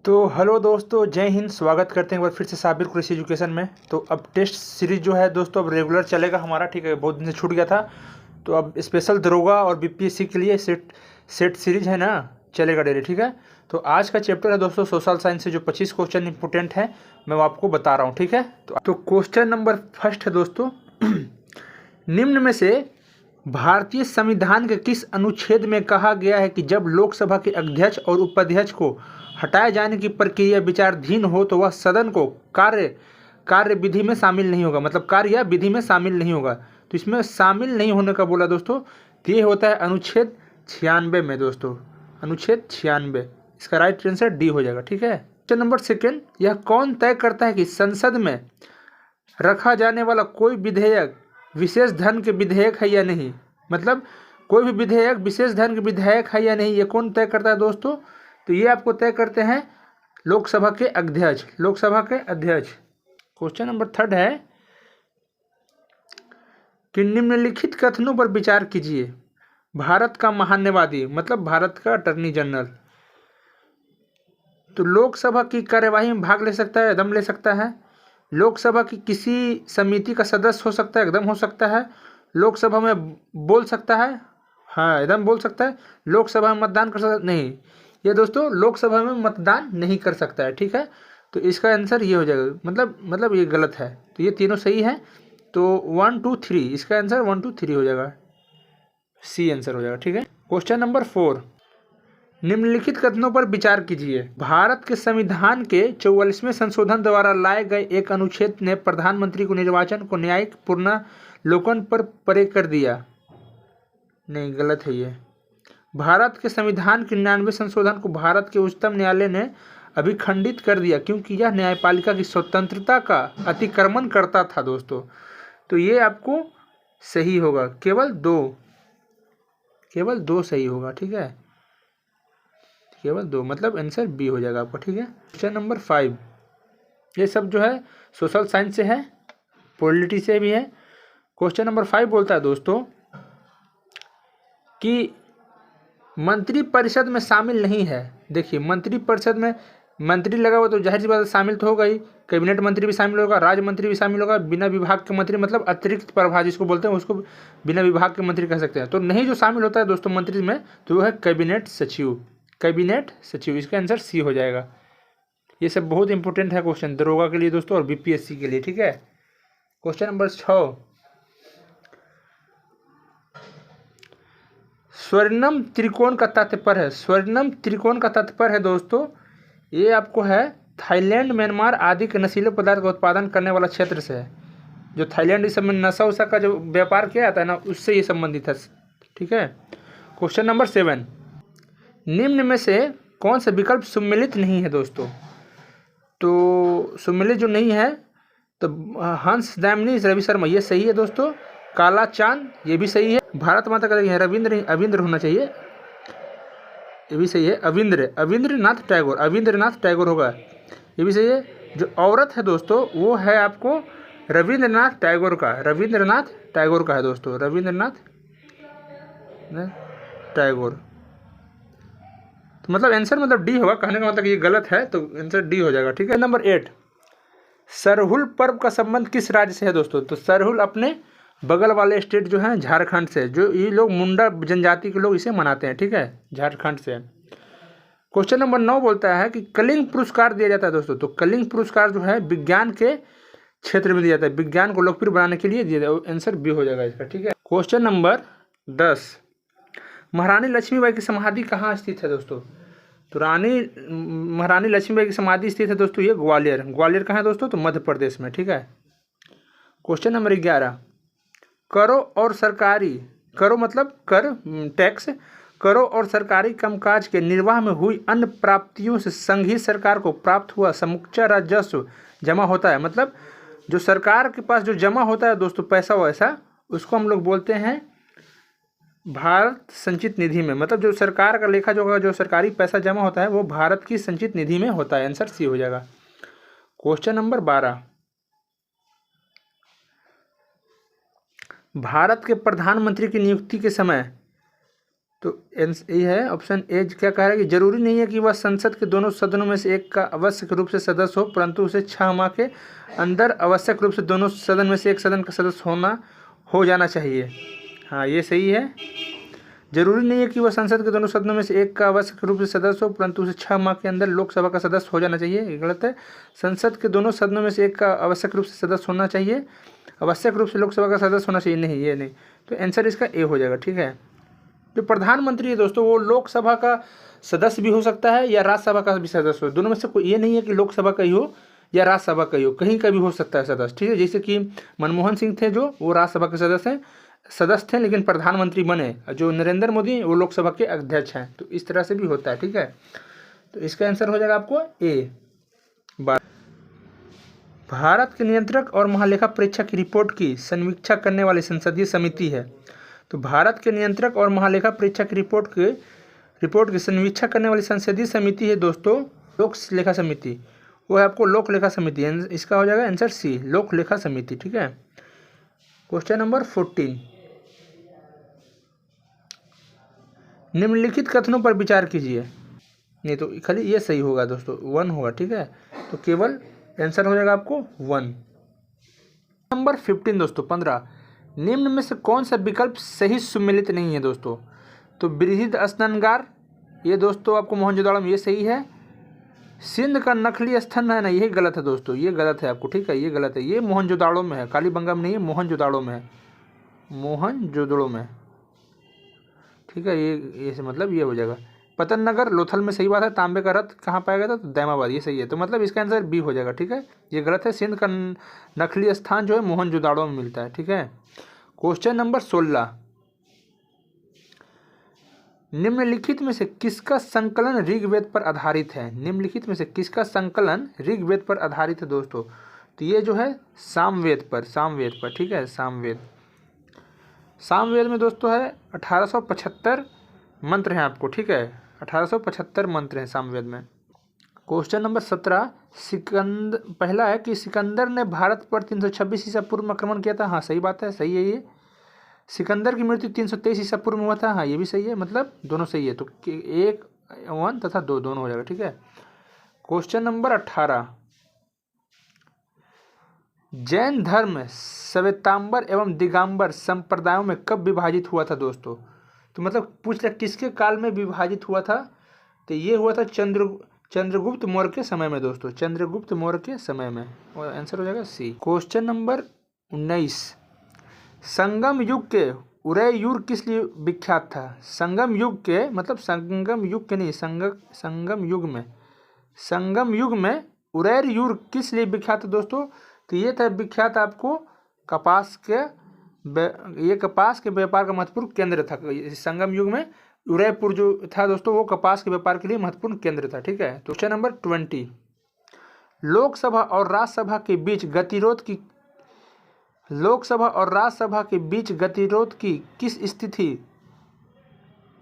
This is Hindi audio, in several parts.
तो हेलो दोस्तों, जय हिंद। स्वागत करते हैं एक बार फिर से साबिर कुरैशी एजुकेशन में। तो अब टेस्ट सीरीज जो है दोस्तों अब रेगुलर चलेगा हमारा, ठीक है। बहुत दिन से छूट गया था, तो अब स्पेशल दरोगा और बीपीएससी के लिए सेट सीरीज है ना, चलेगा डेली, ठीक है। तो आज का चैप्टर है दोस्तों सोशल साइंस से जो 25 क्वेश्चन इंपोर्टेंट है मैं वो आपको बता रहा हूँ, ठीक है। तो क्वेश्चन नंबर फर्स्ट है दोस्तों, निम्न में से भारतीय संविधान के किस अनुच्छेद में कहा गया है कि जब लोकसभा के अध्यक्ष और उपाध्यक्ष को हटाए जाने की प्रक्रिया विचाराधीन हो तो वह सदन को कार्य विधि में शामिल नहीं होगा, मतलब कार्य या विधि में शामिल नहीं होगा। तो इसमें शामिल नहीं होने का बोला दोस्तों, तो ये होता है अनुच्छेद 96 में दोस्तों, अनुच्छेद 96। इसका राइट आंसर डी हो जाएगा, ठीक है। क्वेश्चन नंबर सेकेंड, यह कौन तय करता है कि संसद में रखा जाने वाला कोई विधेयक विशेष धन के विधेयक है या नहीं, मतलब कोई भी विधेयक विशेष धन के विधेयक है या नहीं, ये कौन तय करता है दोस्तों? तो ये आपको तय करते हैं लोकसभा के अध्यक्ष, लोकसभा के अध्यक्ष। क्वेश्चन नंबर थर्ड है कि निम्नलिखित कथनों पर विचार कीजिए। भारत का महान्यायवादी, मतलब भारत का अटॉर्नी जनरल, तो लोकसभा की कार्यवाही में भाग ले सकता है, एकदम ले सकता है। लोकसभा की किसी समिति का सदस्य हो सकता है, एकदम हो सकता है। लोकसभा में बोल सकता है, हाँ एकदम बोल सकता है। लोकसभा में मतदान कर सकता नहीं, ये दोस्तों लोकसभा में मतदान नहीं कर सकता है, ठीक है। तो इसका आंसर ये हो जाएगा, मतलब ये गलत है, तो ये तीनों सही है। तो 1 2 3, इसका आंसर 1 2 3 हो जाएगा, सी आंसर हो जाएगा, ठीक है। क्वेश्चन नंबर 4, निम्नलिखित कथनों पर विचार कीजिए। भारत के संविधान के 44वें संशोधन द्वारा लाए गए एक अनुच्छेद ने प्रधानमंत्री को निर्वाचन को न्यायिक पुनर्लोकन पर परे कर दिया। नहीं, गलत है ये। भारत के संविधान के 99वें संशोधन को भारत के उच्चतम न्यायालय ने अभिखंडित कर दिया क्योंकि यह न्यायपालिका की स्वतंत्रता का अतिक्रमण करता था दोस्तों। तो ये आपको सही होगा, केवल दो सही होगा, ठीक है, केवल 2, मतलब आंसर बी हो जाएगा आपका, ठीक है। क्वेश्चन नंबर 5, ये सब जो है सोशल साइंस से है, पॉलिटी से भी है। क्वेश्चन नंबर 5 बोलता है दोस्तों कि मंत्री परिषद में शामिल नहीं है। देखिए, मंत्री परिषद में मंत्री लगा हुआ तो जाहिर सी बात है शामिल तो होगा ही। कैबिनेट मंत्री भी शामिल होगा, राज्य मंत्री भी शामिल होगा, बिना विभाग के मंत्री, मतलब अतिरिक्त प्रभार जिसको बोलते हैं उसको बिना विभाग के मंत्री कह सकते हैं। तो नहीं जो शामिल होता है दोस्तों मंत्री में, तो वो है कैबिनेट सचिव, कैबिनेट सचिव। इसका आंसर सी हो जाएगा। ये सब बहुत इंपॉर्टेंट है क्वेश्चन दरोगा के लिए दोस्तों और बीपीएससी के लिए, ठीक है। क्वेश्चन नंबर 6, स्वर्णम त्रिकोण का तात्पर्य है। स्वर्णम त्रिकोण का तात्पर्य है दोस्तों, ये आपको है थाईलैंड, म्यांमार आदि के नशीले पदार्थ का उत्पादन करने वाला क्षेत्र से है। जो थाईलैंड इस समय नशा उशा का जो व्यापार किया जाता है ना, उससे ये संबंधित है, ठीक है। क्वेश्चन नंबर 7, निम्न में से कौन सा विकल्प सम्मिलित नहीं है दोस्तों? तो सम्मिलित जो नहीं है तो हंस दैमनी रवि शर्मा, ये सही है दोस्तों। काला चांद, ये भी सही है। भारत माता का है रविंद्र, अविंद्र होना चाहिए, ये भी सही है। अविंद्रनाथ टैगोर होगा, ये भी सही है। जो औरत है दोस्तों वो है आपको रविंद्रनाथ टैगोर का है दोस्तों, रविंद्रनाथ टैगोर। तो मतलब आंसर मतलब डी होगा, कहने का मतलब ये गलत है तो आंसर डी हो जाएगा, ठीक है। नंबर 8, सरहुल पर्व का संबंध किस राज्य से है दोस्तों? तो सरहुल अपने बगल वाले स्टेट जो है झारखंड से, जो ये लोग मुंडा जनजाति के लोग इसे मनाते हैं, ठीक है, झारखंड से। क्वेश्चन नंबर 9 बोलता है कि कलिंग पुरस्कार दिया जाता है दोस्तों। तो कलिंग पुरस्कार जो है विज्ञान के क्षेत्र में दिया जाता है, विज्ञान को लोकप्रिय बनाने के लिए दिया जाता है, आंसर बी हो जाएगा इसका, ठीक है। क्वेश्चन नंबर 10, महारानी लक्ष्मीबाई की समाधि कहाँ स्थित है दोस्तों? तो महारानी लक्ष्मीबाई की समाधि स्थित है दोस्तों ये ग्वालियर कहाँ है दोस्तों? तो मध्य प्रदेश में, ठीक है। क्वेश्चन नंबर 11, करों और सरकारी, करो मतलब कर, टैक्स, करों और सरकारी कामकाज के निर्वाह में हुई अन्य प्राप्तियों से संघीय सरकार को प्राप्त हुआ समूचा राजस्व जमा होता है। मतलब जो सरकार के पास जो जमा होता है दोस्तों पैसा वैसा, उसको हम लोग बोलते हैं भारत संचित निधि में। मतलब जो सरकार का लेखा जो सरकारी पैसा जमा होता है वो भारत की संचित निधि में होता है, आंसर सी हो जाएगा। क्वेश्चन नंबर 12, भारत के प्रधानमंत्री की नियुक्ति के समय तो ये है ऑप्शन ए। क्या कह रहा है कि जरूरी नहीं है कि वह संसद के दोनों सदनों में से एक का आवश्यक रूप से सदस्य हो, परंतु उसे 6 माह के अंदर आवश्यक रूप से दोनों सदन में से एक सदन का सदस्य हो जाना चाहिए। हाँ, ये सही है। जरूरी नहीं है कि वह संसद के दोनों सदनों में से एक का आवश्यक रूप से सदस्य हो, परंतु उसे 6 माह के अंदर लोकसभा का सदस्य हो जाना चाहिए। ये गलत है। संसद के दोनों सदनों में से एक का आवश्यक रूप से सदस्य होना चाहिए, आवश्यक रूप से लोकसभा का सदस्य होना चाहिए, नहीं ये नहीं। तो आंसर इसका ए हो जाएगा। ठीक है। जो प्रधानमंत्री है दोस्तों, वो लोकसभा का सदस्य भी हो सकता है या राज्यसभा का भी सदस्य हो, दोनों में से कोई ये नहीं है कि लोकसभा का ही हो या राज्यसभा का ही हो, कहीं का भी हो सकता है सदस्य। ठीक है। जैसे कि मनमोहन सिंह थे जो, वो राज्यसभा के सदस्य थे लेकिन प्रधानमंत्री बने। जो नरेंद्र मोदी वो लोकसभा के अध्यक्ष हैं। तो इस तरह से भी होता है। ठीक है। तो इसका आंसर हो जाएगा आपको ए। भारत के नियंत्रक और महालेखा परीक्षक की रिपोर्ट की समीक्षा करने वाली संसदीय समिति है। तो भारत के नियंत्रक और महालेखा परीक्षक की रिपोर्ट की समीक्षा करने वाली संसदीय समिति है दोस्तों लोक लेखा समिति। वो है आपको लोक लेखा समिति। इसका हो जाएगा आंसर सी, लोक लेखा समिति। ठीक है। क्वेश्चन नंबर 14, निम्नलिखित कथनों पर विचार कीजिए। नहीं तो खाली ये सही होगा दोस्तों, 1 होगा। ठीक है। तो केवल आंसर हो जाएगा आपको 1। नंबर 15 दोस्तों 15, निम्न में से कौन सा विकल्प सही सुमेलित नहीं है दोस्तों। तो बृहद स्नानगार, ये दोस्तों आपको मोहनजोदड़ो में, ये सही है। सिंध का नकली स्तंभ है ना, यही गलत है दोस्तों, ये गलत है आपको। ठीक है, ये गलत है। ये मोहनजोदड़ो में है, कालीबंगा में नहीं है, मोहनजोदड़ो में है, मोहनजोदड़ो में। ठीक है। ये से मतलब ये हो जाएगा। पतन नगर लोथल में, सही बात है। तांबे का रथ कहाँ पाया गया था, तो दैमाबाद, ये सही है। तो मतलब इसका आंसर बी हो जाएगा। ठीक है। ये गलत है। सिंध का नकली स्थान जो है मोहनजोदड़ो में मिलता है। ठीक है। क्वेश्चन नंबर 16, निम्नलिखित में से किसका संकलन ऋग्वेद पर आधारित है। निम्नलिखित में से किसका संकलन ऋग्वेद पर आधारित है दोस्तों। तो ये जो है सामवेद पर। ठीक है। सामवेद में दोस्तों है 1875 मंत्र हैं आपको। ठीक है। 1875 मंत्र हैं सामवेद में। क्वेश्चन नंबर 17, पहला है कि सिकंदर ने भारत पर 326 ईसा पूर्व में आक्रमण किया था। हाँ, सही बात है, सही है ये। सिकंदर की मृत्यु 323 ईसा पूर्व में हुआ था। हाँ, ये भी सही है। मतलब दोनों सही है। तो 1 1 तथा 2 दोनों हो जाएगा। ठीक है। क्वेश्चन नंबर 18, जैन धर्म श्वेतांबर एवं दिगंबर संप्रदायों में कब विभाजित हुआ था दोस्तों। तो मतलब पूछ लिया किसके काल में विभाजित हुआ था। तो ये हुआ था चंद्रगुप्त मौर्य के समय में दोस्तों, चंद्रगुप्त मौर्य के समय में। और आंसर हो जाएगा सी। क्वेश्चन नंबर 19, संगम युग के उदययुर किस लिए विख्यात था। संगम युग के मतलब संगम युग के नहीं, संगम युग में उदययुर किस लिए विख्यात है दोस्तों। तो ये था विख्यात आपको कपास के व्यापार का महत्वपूर्ण केंद्र था। संगम युग में उदयपुर जो था दोस्तों, वो कपास के व्यापार के लिए महत्वपूर्ण केंद्र था। ठीक है। तो क्वेश्चन नंबर 20, लोकसभा और राज्यसभा के बीच गतिरोध की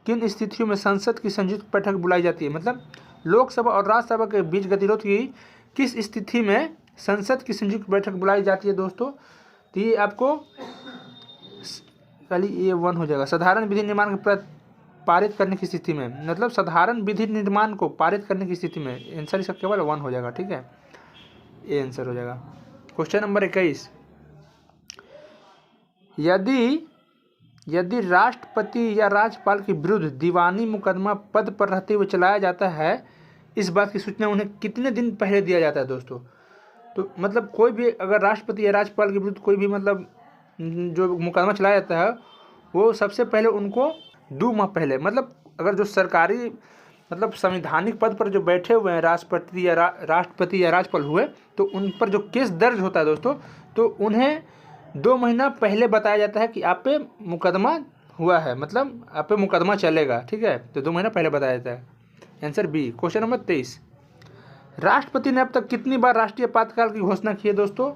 किन स्थितियों में संसद की संयुक्त बैठक बुलाई जाती है। मतलब लोकसभा और राज्यसभा के बीच गतिरोध की किस स्थिति में संसद की संयुक्त बैठक बुलाई जाती है दोस्तों। तो ये आपको खाली ये 1 हो जाएगा। साधारण विधि निर्माण को पारित करने की स्थिति में, मतलब साधारण विधि निर्माण को पारित करने की स्थिति में। आंसर इसका केवल 1 हो जाएगा। ठीक है। ये आंसर हो जाएगा। क्वेश्चन नंबर 21, यदि राष्ट्रपति या राज्यपाल के विरुद्ध दीवानी मुकदमा पद पर रहते हुए चलाया जाता है, इस बात की सूचना उन्हें कितने दिन पहले दिया जाता है दोस्तों। तो मतलब कोई भी अगर राष्ट्रपति या राज्यपाल के विरुद्ध कोई भी मतलब जो मुकदमा चलाया जाता है, वो सबसे पहले उनको 2 माह पहले, मतलब अगर जो सरकारी मतलब संवैधानिक पद पर जो बैठे हुए हैं राष्ट्रपति या राज्यपाल हुए, तो उन पर जो केस दर्ज होता है दोस्तों, तो उन्हें 2 महीना पहले बताया जाता है कि आप पे मुकदमा हुआ है, मतलब आप पे मुकदमा चलेगा। ठीक है। तो 2 महीना पहले बताया जाता है। Answer B. क्वेश्चन नंबर 23, राष्ट्रपति ने अब तक कितनी बार राष्ट्रीय आपातकाल की घोषणा की है दोस्तों।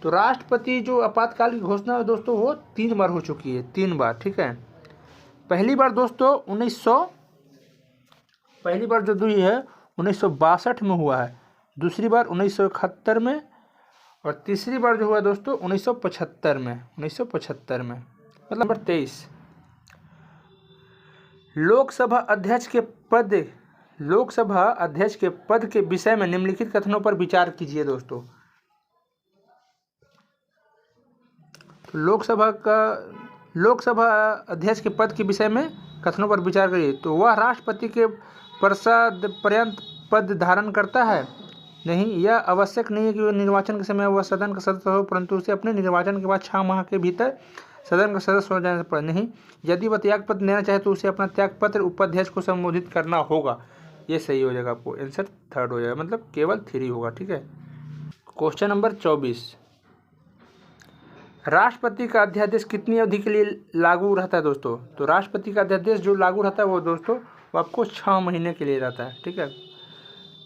तो राष्ट्रपति जो आपातकाल की घोषणा है दोस्तों, वो 3 बार हो चुकी है, 3 बार। ठीक है। पहली बार दोस्तों 1962 में हुआ है, दूसरी बार 1971 में, और तीसरी बार जो हुआ दोस्तों 1975 में। मतलब नंबर 23, लोकसभा अध्यक्ष के पद के विषय में निम्नलिखित कथनों पर विचार कीजिए दोस्तों। तो लोकसभा अध्यक्ष के पद के विषय में कथनों पर विचार करिए। तो वह राष्ट्रपति के प्रसाद पर्यंत पद धारण करता है? नहीं, यह आवश्यक नहीं है कि वह निर्वाचन के समय वह सदन का सदस्य हो, परंतु उसे अपने निर्वाचन के बाद 6 माह के भीतर सदन का सदस्य हो जाने पर नहीं। यदि वह त्यागपत्र लेना चाहे तो उसे अपना त्यागपत्र उपाध्यक्ष को संबोधित करना होगा। ये सही हो जाएगा, आपको आंसर 3rd हो जाएगा, मतलब केवल 3 होगा। ठीक है। क्वेश्चन नंबर 24, राष्ट्रपति का अध्यादेश कितनी अवधि के लिए लागू रहता है दोस्तों? तो राष्ट्रपति का अध्यादेश जो लागू रहता है वो दोस्तों वो आपको 6 महीने के लिए रहता है। ठीक है,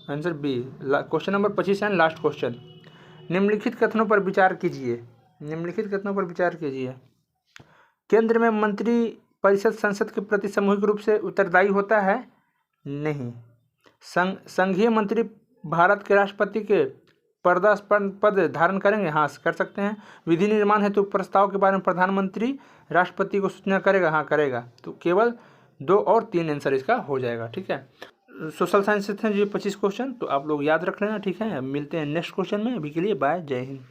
आंसर बी। क्वेश्चन नंबर 25 है लास्ट क्वेश्चन। निम्नलिखित कथनों पर विचार कीजिए। केंद्र में मंत्री परिषद संसद के प्रति सामूहिक रूप से उत्तरदायी होता है? नहीं। संघीय मंत्री भारत के राष्ट्रपति के पद धारण करेंगे? हाँ, कर सकते हैं। विधि निर्माण हेतु प्रस्ताव के बारे में प्रधानमंत्री राष्ट्रपति को सूचना करेगा? हाँ, करेगा। तो केवल 2 और 3 आंसर इसका हो जाएगा। ठीक है। सोशल साइंस से थे ये 25 क्वेश्चन, तो आप लोग याद रख लेना। ठीक है, मिलते हैं नेक्स्ट क्वेश्चन में। अभी के लिए बाय, जय हिंद।